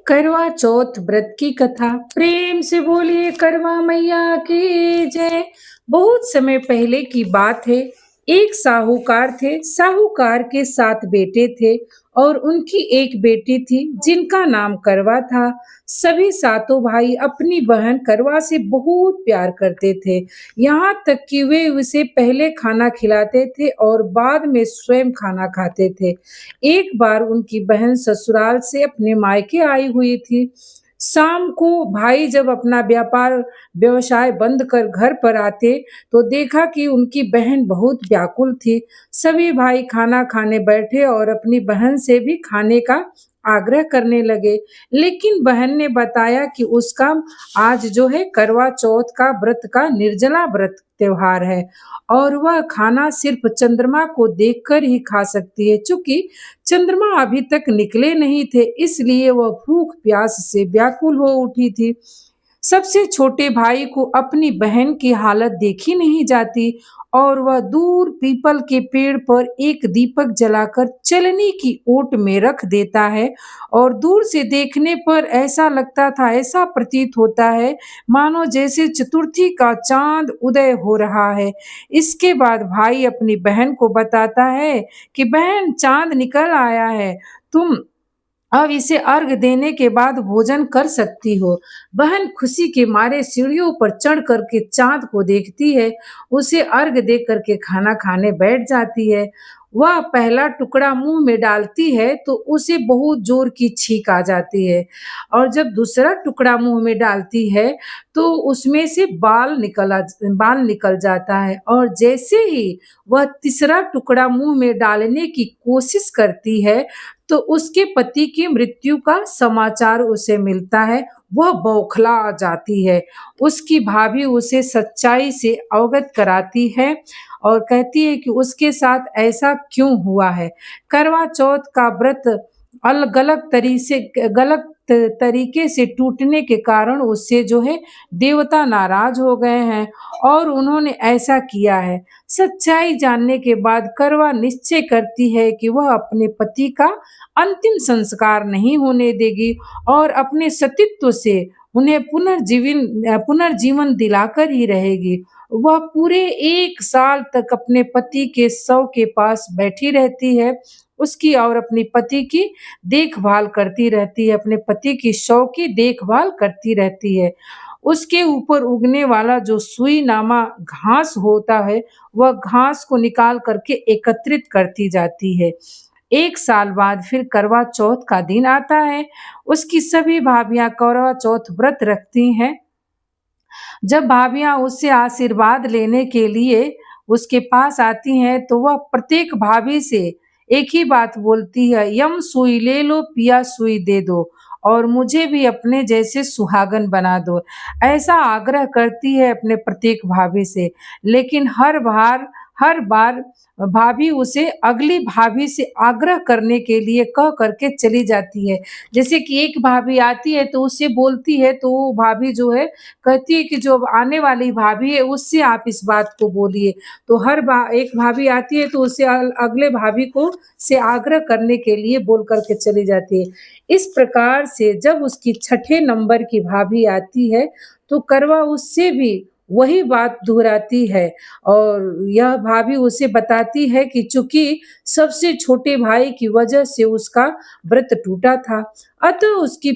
करवा चौथ व्रत की कथा। प्रेम से बोलिए करवा मैया की जय। बहुत समय पहले की बात है। एक साहूकार थे। साहूकार के 7 बेटे थे और उनकी एक बेटी थी जिनका नाम करवा था। सभी सातों भाई अपनी बहन करवा से बहुत प्यार करते थे। यहाँ तक कि वे उसे पहले खाना खिलाते थे और बाद में स्वयं खाना खाते थे। एक बार उनकी बहन ससुराल से अपने मायके आई हुई थी। शाम को भाई जब अपना व्यापार व्यवसाय बंद कर घर पर आते तो देखा कि उनकी बहन बहुत व्याकुल थी। सभी भाई खाना खाने बैठे और अपनी बहन से भी खाने का आग्रह करने लगे, लेकिन बहन ने बताया कि उसका आज जो है करवा चौथ का व्रत का निर्जला व्रत त्योहार है और वह खाना सिर्फ चंद्रमा को देखकर ही खा सकती है। चूंकि चंद्रमा अभी तक निकले नहीं थे, इसलिए वह भूख प्यास से व्याकुल हो उठी थी। सबसे छोटे भाई को अपनी बहन की हालत देखी नहीं जाती और वह दूर पीपल के पेड़ पर एक दीपक जलाकर चलनी की ओट में रख देता है और दूर से देखने पर ऐसा लगता था, ऐसा प्रतीत होता है मानो जैसे चतुर्थी का चांद उदय हो रहा है। इसके बाद भाई अपनी बहन को बताता है कि बहन, चांद निकल आया है, तुम अब इसे अर्घ देने के बाद भोजन कर सकती हो। बहन खुशी के मारे सीढ़ियों पर चढ़ करके चाँद को देखती है, उसे अर्घ दे करके खाना खाने बैठ जाती है। वह पहला टुकड़ा मुँह में डालती है तो उसे बहुत ज़ोर की छींक आ जाती है और जब दूसरा टुकड़ा मुँह में डालती है तो उसमें से बाल निकल जाता है और जैसे ही वह तीसरा टुकड़ा मुँह में डालने की कोशिश करती है तो उसके पति की मृत्यु का समाचार उसे मिलता है। वह बौखला जाती है। उसकी भाभी उसे सच्चाई से अवगत कराती है और कहती है कि उसके साथ ऐसा क्यों हुआ है। करवा चौथ का व्रत गलत तरीके से टूटने के कारण उससे जो है देवता नाराज हो गए हैं और उन्होंने ऐसा किया है। सच्चाई जानने के बाद करवा निश्चय करती है कि वह अपने पति का अंतिम संस्कार नहीं होने देगी और अपने सतीत्व से उन्हें पुनर्जीवन दिलाकर ही रहेगी। वह पूरे 1 साल तक अपने पति के शव के पास बैठी रहती है, उसकी और अपने पति की देखभाल करती रहती है, अपने पति की शव की देखभाल करती रहती है। उसके ऊपर उगने वाला जो सुई नामा घास होता है, वह घास को निकाल करके एकत्रित करती जाती है। 1 साल बाद फिर करवा चौथ का दिन आता है। उसकी सभी भाभियाँ करवा चौथ व्रत रखती हैं। जब भाभियाँ उससे आशीर्वाद लेने के लिए उसके पास आती हैं, तो वह प्रत्येक भाभी से एक ही बात बोलती है, "यम सुई ले लो, पिया सुई दे दो और मुझे भी अपने जैसे सुहागन बना दो।" ऐसा आग्रह करती है अपने प्रत्येक भाभी से। लेकिन हर बार भाभी उसे अगली भाभी से आग्रह करने के लिए कह करके चली जाती है। जैसे कि एक भाभी आती है तो उससे बोलती है, तो वो भाभी जो है कहती है कि जो अब आने वाली भाभी है उससे आप इस बात को बोलिए। तो एक भाभी आती है तो उससे अगले भाभी को से आग्रह करने के लिए बोल कर के चली जाती है। इस प्रकार से जब उसकी छठे नंबर की भाभी आती है तो करवा उससे भी वही बात दोहराती है और यह भाभी उसे बताती है कि चूंकि सबसे छोटे भाई की वजह से उसका व्रत टूटा था, अतः उसकी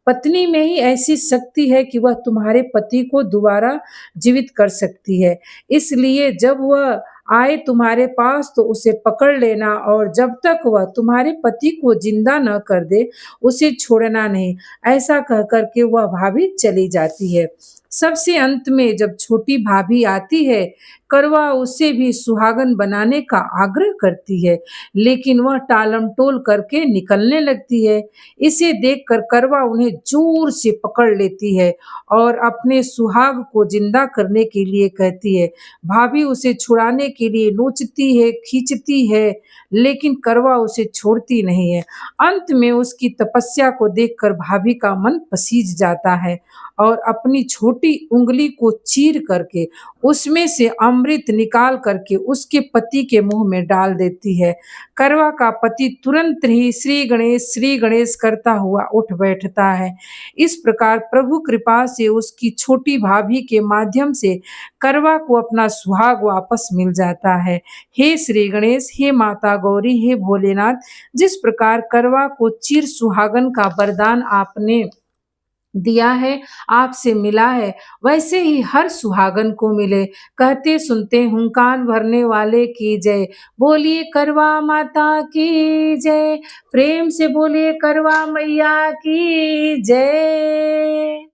पत्नी में ही ऐसी शक्ति है कि वह तुम्हारे पति को दोबारा जीवित कर सकती है। इसलिए जब वह आए तुम्हारे पास तो उसे पकड़ लेना और जब तक वह तुम्हारे पति को जिंदा न कर दे, उसे छोड़ना नहीं। ऐसा कह कर के वह भाभी चली जाती है। सबसे अंत में जब छोटी भाभी आती है, करवा उसे भी सुहागन बनाने का आग्रह करती है, लेकिन वह टालमटोल करके निकलने लगती है। इसे देखकर करवा उन्हें जोर से पकड़ लेती है और अपने सुहाग को जिंदा करने के लिए कहती है। भाभी उसे छुड़ाने के लिए नोचती है, खींचती है, लेकिन करवा उसे छोड़ती नहीं है। अंत में उसकी तपस्या को देखकर भाभी का मन पसीज जाता है और अपनी छोटी छोटी उंगली को चीर करके उसमें से अमृत निकाल करके उसके पति के मुंह में डाल देती है। करवा का पति तुरंत ही श्री गणेश करता हुआ उठ बैठता है। इस प्रकार प्रभु कृपा से उसकी छोटी भाभी के माध्यम से करवा को अपना सुहाग वापस मिल जाता है। हे श्री गणेश, हे माता गौरी, हे भोलेनाथ, जिस प्रकार करवा को चिर सुहागन का वरदान आपने दिया है, आपसे मिला है, वैसे ही हर सुहागन को मिले। कहते सुनते हुंकार भरने वाले की जय। बोलिए करवा माता की जय। प्रेम से बोलिए करवा मैया की जय।